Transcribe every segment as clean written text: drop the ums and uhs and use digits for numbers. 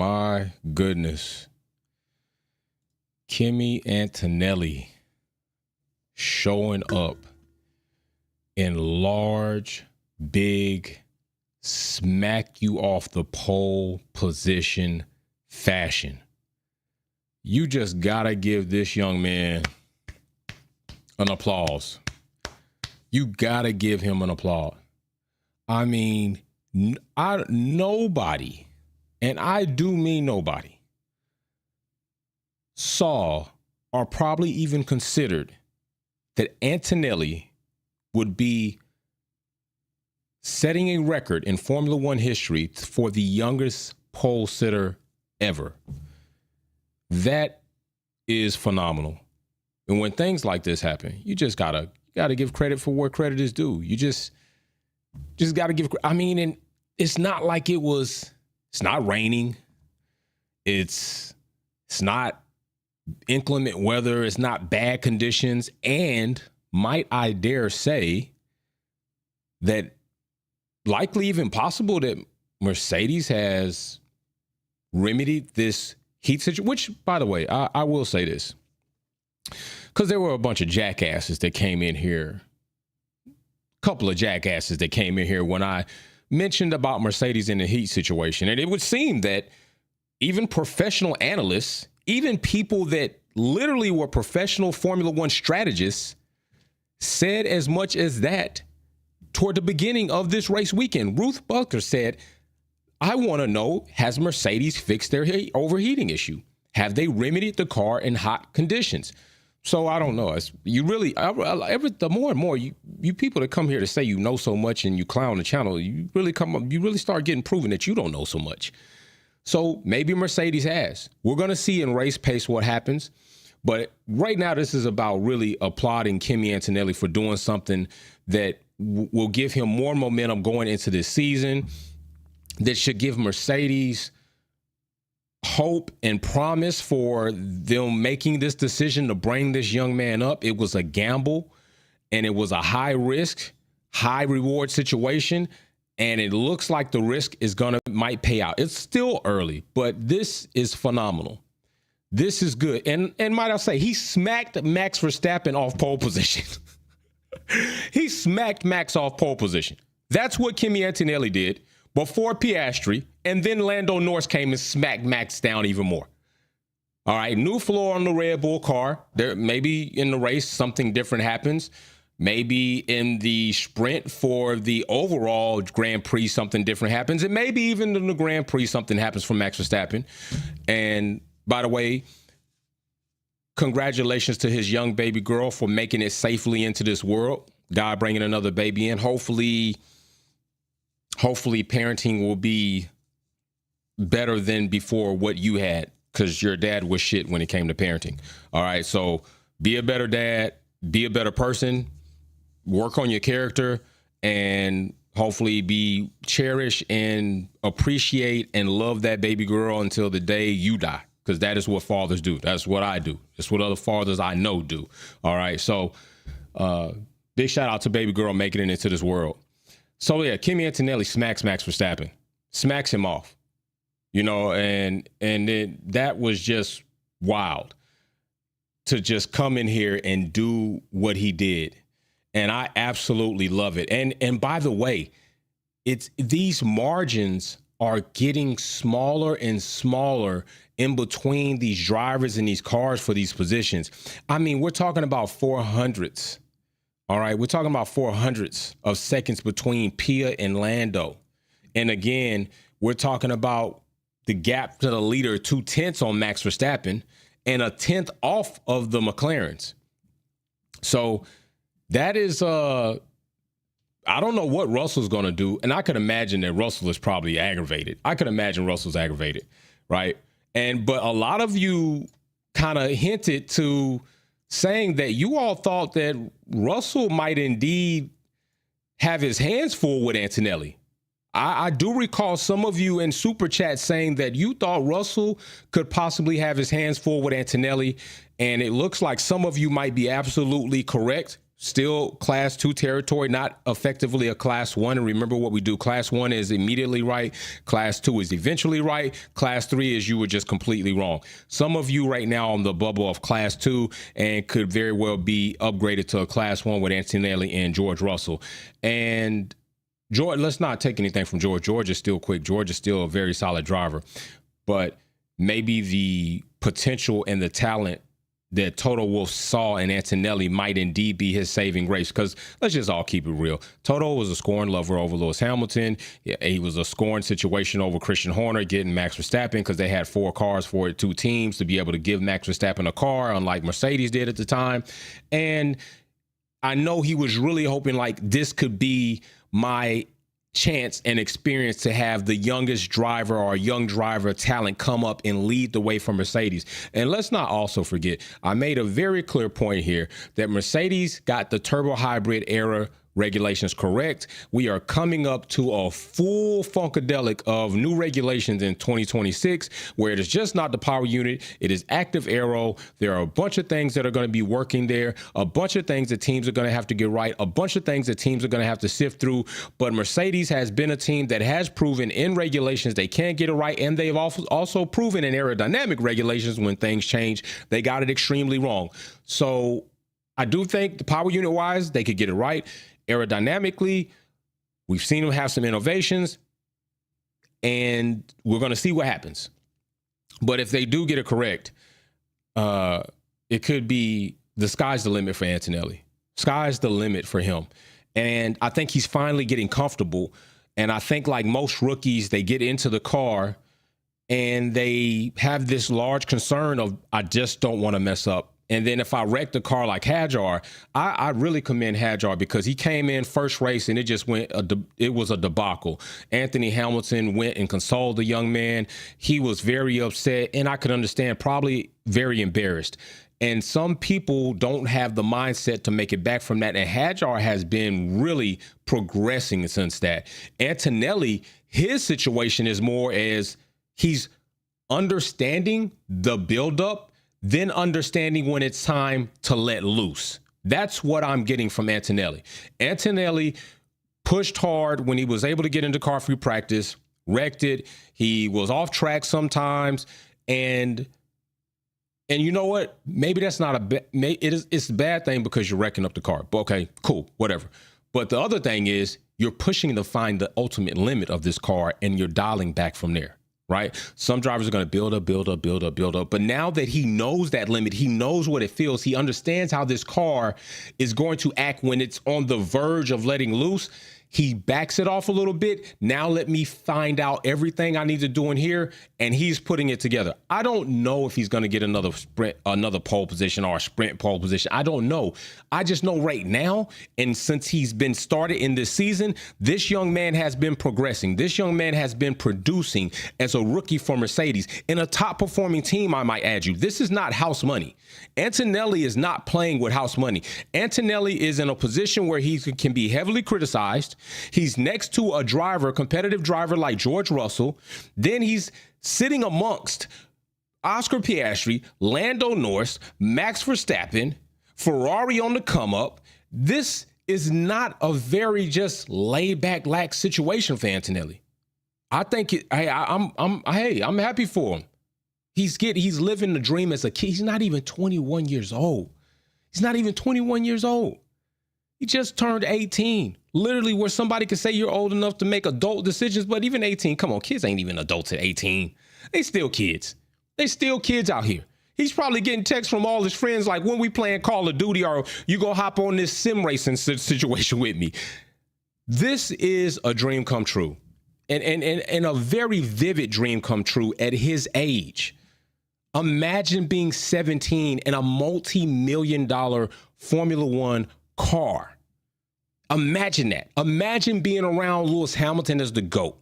my goodness. Kimi Antonelli showing up in large, big, smack you off the pole position fashion. You just gotta give this young man an applause. You gotta give him an applause. I mean, nobody, and I do mean nobody, saw or probably even considered that Antonelli would be setting a record in Formula One history for the youngest pole sitter ever. That is phenomenal. And when things like this happen, you just gotta give credit for where credit is due. You just gotta give. I mean, and it's not like it's not raining. It's not inclement weather. It's not bad conditions. And might I dare say that likely even possible that Mercedes has remedied this heat situation, which, by the way, I will say this, because there were a bunch of jackasses that came in here, a couple of jackasses that came in here when I mentioned about Mercedes in the heat situation. And it would seem that even professional analysts, even people that literally were professional Formula One strategists, said as much as that toward the beginning of this race weekend. Ruth Bucker said, I want to know, has Mercedes fixed their overheating issue? Have they remedied the car in hot conditions? So I don't know. The more and more you people that come here to say you know so much and you clown the channel, you really start getting proven that you don't know so much. So maybe Mercedes has. We're going to see in race pace what happens. But right now, this is about really applauding Kimi Antonelli for doing something that will give him more momentum going into this season, that should give Mercedes hope and promise for them making this decision to bring this young man up. It was a gamble, and it was a high risk, high reward situation. And it looks like the risk might pay out. It's still early, but this is phenomenal. This is good. And might I say, he smacked Max Verstappen off pole position. He smacked Max off pole position. That's what Kimi Antonelli did before Piastri, and then Lando Norris came and smacked Max down even more. All right, new floor on the Red Bull car. There maybe in the race something different happens. Maybe in the sprint for the overall Grand Prix something different happens, and maybe even in the Grand Prix something happens for Max Verstappen. And by the way, congratulations to his young baby girl for making it safely into this world. God bringing another baby in. Hopefully parenting will be better than before what you had, because your dad was shit when it came to parenting. All right, so be a better dad, be a better person, work on your character, and hopefully cherish and appreciate and love that baby girl until the day you die, because that is what fathers do. That's what I do. That's what other fathers I know do. All right, so big shout out to baby girl making it into this world. So yeah, Kimi Antonelli smacks Max Verstappen, smacks him off, and that was just wild to just come in here and do what he did. And I absolutely love it. And by the way, these margins are getting smaller and smaller in between these drivers and these cars for these positions. I mean, we're talking about 400s. All right, we're talking about 400s of seconds between Pia and Lando. And again, we're talking about the gap to the leader, 2/10 on Max Verstappen, and a 10th off of the McLarens. So that is, I don't know what Russell's going to do. And I could imagine that Russell is probably aggravated. I could imagine Russell's aggravated, right? But a lot of you kind of hinted to saying that you all thought that Russell might indeed have his hands full with Antonelli. I do recall some of you in Super Chat saying that you thought Russell could possibly have his hands full with Antonelli, and it looks like some of you might be absolutely correct. still class 2 territory, not effectively a class 1. And remember what we do. Class 1 is immediately right. Class 2 is eventually right. Class 3 is you were just completely wrong. Some of you right now on the bubble of class 2 and could very well be upgraded to a class 1 with Antonelli and George Russell. And George, let's not take anything from George. George is still quick. George is still a very solid driver. But maybe the potential and the talent that Toto Wolff saw in Antonelli might indeed be his saving grace. Because let's just all keep it real. Toto was a scoring lover over Lewis Hamilton. He was a scoring situation over Christian Horner, getting Max Verstappen, because they had 4 cars for 2 teams to be able to give Max Verstappen a car, unlike Mercedes did at the time. And I know he was really hoping like this could be my chance and experience to have the youngest driver or young driver talent come up and lead the way for Mercedes. And let's not also forget, I made a very clear point here that Mercedes got the turbo hybrid era regulations correct. We are coming up to a full funkadelic of new regulations in 2026, where it is just not the power unit, it is active aero. There are a bunch of things that are going to be working there, a bunch of things that teams are going to have to get right, a bunch of things that teams are going to have to sift through. But Mercedes has been a team that has proven in regulations they can get it right, and they've also proven in aerodynamic regulations when things change, they got it extremely wrong. So I do think the power unit wise, they could get it right. Aerodynamically, we've seen them have some innovations, and we're going to see what happens. But if they do get it correct, it could be the sky's the limit for Antonelli. Sky's the limit for him. And I think he's finally getting comfortable. And I think like most rookies, they get into the car and they have this large concern of, I just don't want to mess up. And then if I wreck the car like Hadjar, I really commend Hadjar, because he came in first race and it just went, it was a debacle. Anthony Hamilton went and consoled the young man. He was very upset, and I could understand, probably very embarrassed. And some people don't have the mindset to make it back from that. And Hadjar has been really progressing since that. Antonelli, his situation is more as he's understanding the buildup, then understanding when it's time to let loose. That's what I'm getting from Antonelli. Antonelli pushed hard when he was able to get into car-free practice, wrecked it. He was off track sometimes. And you know what? Maybe that's not it's a bad thing because you're wrecking up the car. But okay, cool, whatever. But the other thing is you're pushing to find the ultimate limit of this car, and you're dialing back from there. Right? Some drivers are going to build up. But now that he knows that limit, he knows what it feels. He understands how this car is going to act when it's on the verge of letting loose. He backs it off a little bit. Now let me find out everything I need to do in here. And he's putting it together. I don't know if he's going to get another pole position or a sprint pole position. I don't know. I just know right now, and since he's been started in this season, this young man has been progressing. This young man has been producing as a rookie for Mercedes in a top performing team, I might add you. This is not house money. Antonelli is not playing with house money. Antonelli is in a position where he can be heavily criticized. He's next to a driver, competitive driver like George Russell. Then he's sitting amongst Oscar Piastri, Lando Norris, Max Verstappen, Ferrari on the come up. This is not a very just laid back, lax situation for Antonelli. I think I'm happy for him. He's living the dream as a kid. He's not even 21 years old. He's not even 21 years old. He just turned 18. Literally where somebody could say you're old enough to make adult decisions, but even 18, come on, kids ain't even adults at 18. They still kids. They still kids out here. He's probably getting texts from all his friends like, when we playing Call of Duty, or you gonna hop on this sim racing situation with me. This is a dream come true. And a very vivid dream come true at his age. Imagine being 17 in a multi-million-dollar Formula One car. Imagine that. Imagine being around Lewis Hamilton as the GOAT.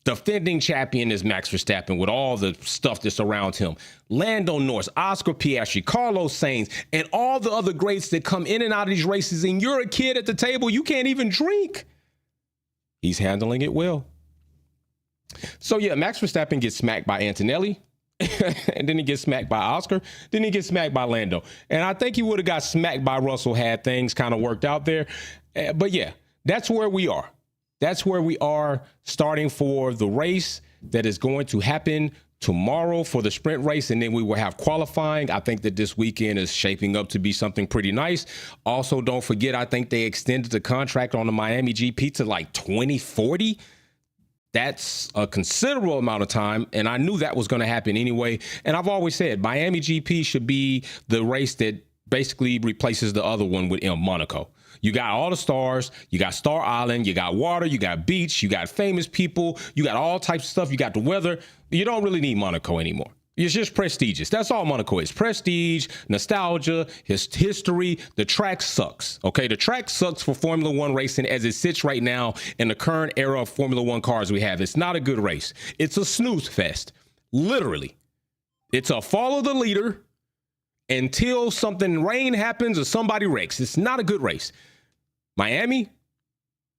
Defending champion is Max Verstappen with all the stuff that's around him. Lando Norris, Oscar Piastri, Carlos Sainz, and all the other greats that come in and out of these races, and you're a kid at the table, you can't even drink. He's handling it well. So yeah, Max Verstappen gets smacked by Antonelli. and then he gets smacked by Oscar. Then he gets smacked by Lando. And I think he would have got smacked by Russell had things kind of worked out there. But yeah, that's where we are. That's where we are starting for the race that is going to happen tomorrow for the sprint race. And then we will have qualifying. I think that this weekend is shaping up to be something pretty nice. Also, don't forget, I think they extended the contract on the Miami GP to like 2040. That's a considerable amount of time, and I knew that was going to happen anyway. And I've always said Miami GP should be the race that basically replaces the other one with Monaco. You got all the stars, you got Star Island, you got water, you got beach, you got famous people, you got all types of stuff, you got the weather. You don't really need Monaco anymore. It's just prestigious. That's all Monaco is. Prestige, nostalgia, history. The track sucks. Okay, the track sucks for Formula One racing as it sits right now in the current era of Formula One cars we have. It's not a good race. It's a snooze fest. Literally. It's a follow the leader until something rain happens or somebody wrecks. It's not a good race. Miami?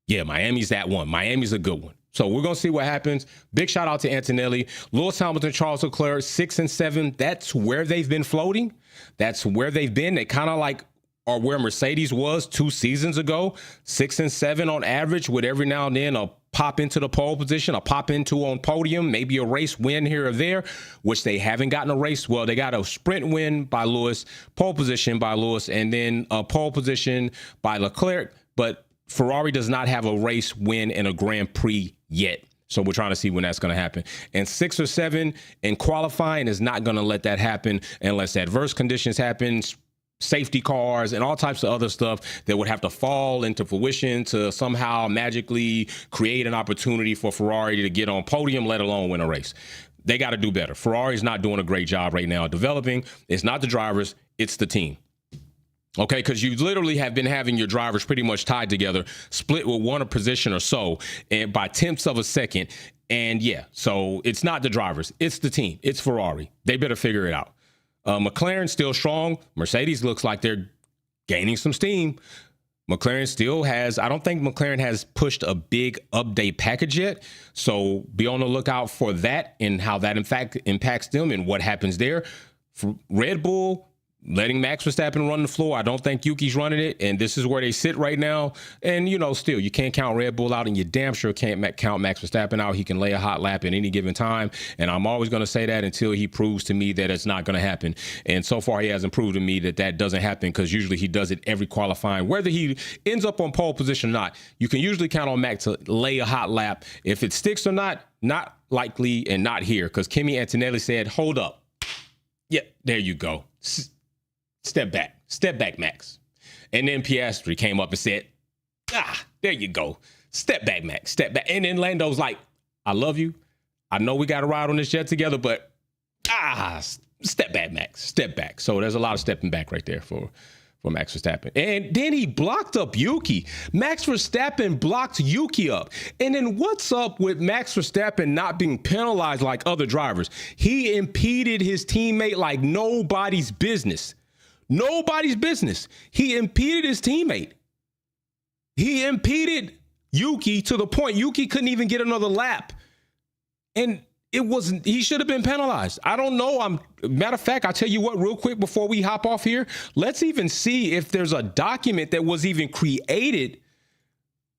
Yeah, Miami's that one. Miami's a good one. So we're going to see what happens. Big shout out to Antonelli. Lewis Hamilton, Charles Leclerc, 6 and 7. That's where they've been floating. That's where they've been. They kind of like are where Mercedes was 2 seasons ago. 6 and 7 on average, with every now and then a pop into the pole position, a pop into on podium, maybe a race win here or there, which they haven't gotten a race. Well, they got a sprint win by Lewis, pole position by Lewis, and then a pole position by Leclerc. But Ferrari does not have a race win in a Grand Prix yet. So we're trying to see when that's going to happen. And 6 or 7 in qualifying is not going to let that happen unless adverse conditions happen, safety cars, and all types of other stuff that would have to fall into fruition to somehow magically create an opportunity for Ferrari to get on podium, let alone win a race. They got to do better. Ferrari's not doing a great job right now developing. It's not the drivers, it's the team. Okay, because you literally have been having your drivers pretty much tied together, split with one position or so, and by tenths of a second. And yeah, so it's not the drivers, it's the team, it's Ferrari. They better figure it out. McLaren's still strong. Mercedes looks like they're gaining some steam. McLaren still has, I don't think McLaren has pushed a big update package yet. So be on the lookout for that and how that in fact impacts them and what happens there. For Red Bull, letting Max Verstappen run the floor. I don't think Yuki's running it, and this is where they sit right now. And, you know, still, you can't count Red Bull out, and you damn sure can't count Max Verstappen out. He can lay a hot lap at any given time, and I'm always going to say that until he proves to me that it's not going to happen. And so far, he hasn't proved to me that that doesn't happen, because usually he does it every qualifying. Whether he ends up on pole position or not, you can usually count on Max to lay a hot lap. If it sticks or not likely, and not here, because KIMI Antonelli said, hold up. Yeah, there you go. Step back, Max. And then Piastri came up and said, there you go. Step back, Max, step back. And then Lando's like, I love you. I know we got to ride on this jet together, but step back, Max, step back. So there's a lot of stepping back right there for Max Verstappen. And then he blocked up Yuki. Max Verstappen blocked Yuki up. And then what's up with Max Verstappen not being penalized like other drivers? He impeded his teammate like nobody's business. Nobody's business. He impeded his teammate. He impeded Yuki to the point Yuki couldn't even get another lap. And he should have been penalized. I don't know. Matter of fact, I'll tell you what, real quick before we hop off here, let's even see if there's a document that was even created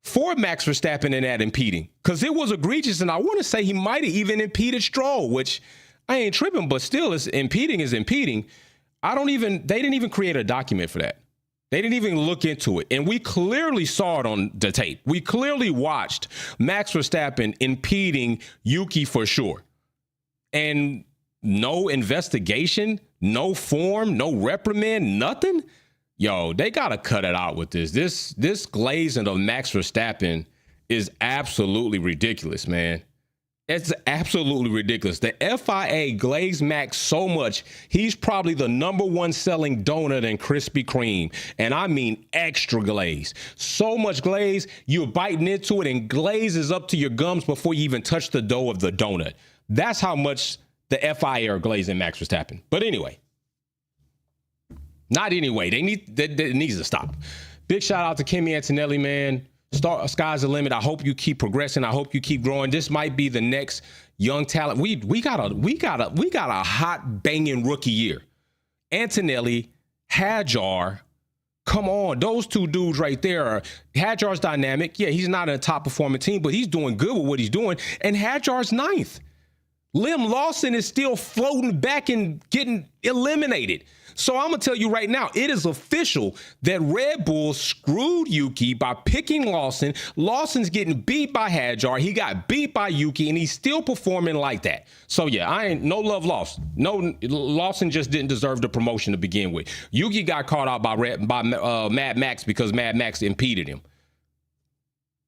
for Max Verstappen in that impeding, because it was egregious. And I want to say he might have even impeded Stroll, which I ain't tripping, but still, impeding is impeding. They didn't even create a document for that. They didn't even look into it. And we clearly saw it on the tape. We clearly watched Max Verstappen impeding Yuki for sure. And no investigation, no form, no reprimand, nothing. Yo, they got to cut it out with this. This glazing of Max Verstappen is absolutely ridiculous, man. It's absolutely ridiculous. The FIA glazed Max so much, he's probably the #1 selling donut in Krispy Kreme. And I mean extra glaze. So much glaze, you're biting into it and glaze is up to your gums before you even touch the dough of the donut. That's how much the FIA are glazing Max Verstappen. But anyway, it needs to stop. Big shout out to KIMI Antonelli, man. Sky's the limit. I hope you keep progressing. I hope you keep growing. This might be the next young talent. We got a hot banging rookie year. Antonelli, Hajar. Come on, those two dudes right there. Hajar's dynamic. Yeah, he's not in a top performing team, but he's doing good with what he's doing. And Hajar's ninth. Lim Lawson is still floating back and getting eliminated. So I'm going to tell you right now, it is official that Red Bull screwed Yuki by picking Lawson. Lawson's getting beat by Hajar. He got beat by Yuki, and he's still performing like that. So, yeah, I ain't no love lost. No, Lawson just didn't deserve the promotion to begin with. Yuki got caught out by Mad Max because Mad Max impeded him.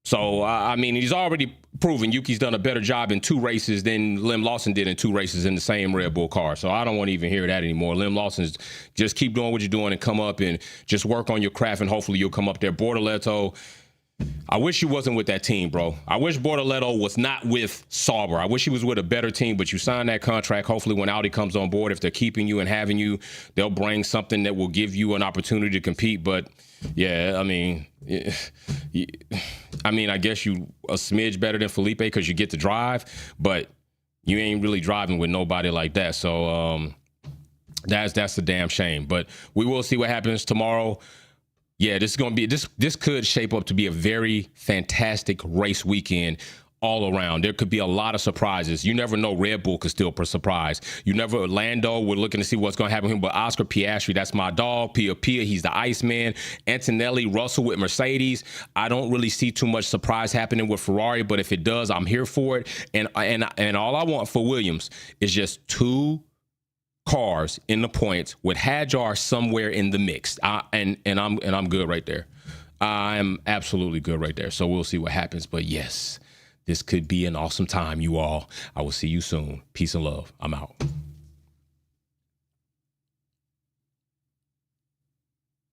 So, I mean, he's already proven Yuki's done a better job in 2 races than Lim Lawson did in 2 races in the same Red Bull car. So I don't want to even hear that anymore. Lim Lawson's just keep doing what you're doing and come up and just work on your craft, and hopefully you'll come up there. Bortoleto, I wish you wasn't with that team, bro. I wish Bortoleto was not with Sauber. I wish he was with a better team, but you signed that contract. Hopefully when Audi comes on board, if they're keeping you and having you, they'll bring something that will give you an opportunity to compete. But yeah, I mean, I guess you a smidge better than Felipe because you get to drive, but you ain't really driving with nobody like that. So that's a damn shame. But we will see what happens tomorrow. Yeah, this is going to be this could shape up to be a very fantastic race weekend all around. There could be a lot of surprises. You never know. Red Bull could still surprise. You never. Lando, we're looking to see what's going to happen with him. But Oscar Piastri, that's my dog. Pia, he's the Iceman. Antonelli, Russell with Mercedes. I don't really see too much surprise happening with Ferrari, but if it does, I'm here for it. And all I want for Williams is just 2 cars in the points with Hajar somewhere in the mix. And I'm good right there. I'm absolutely good right there. So we'll see what happens. But yes, this could be an awesome time, you all. I will see you soon. Peace and love. I'm out.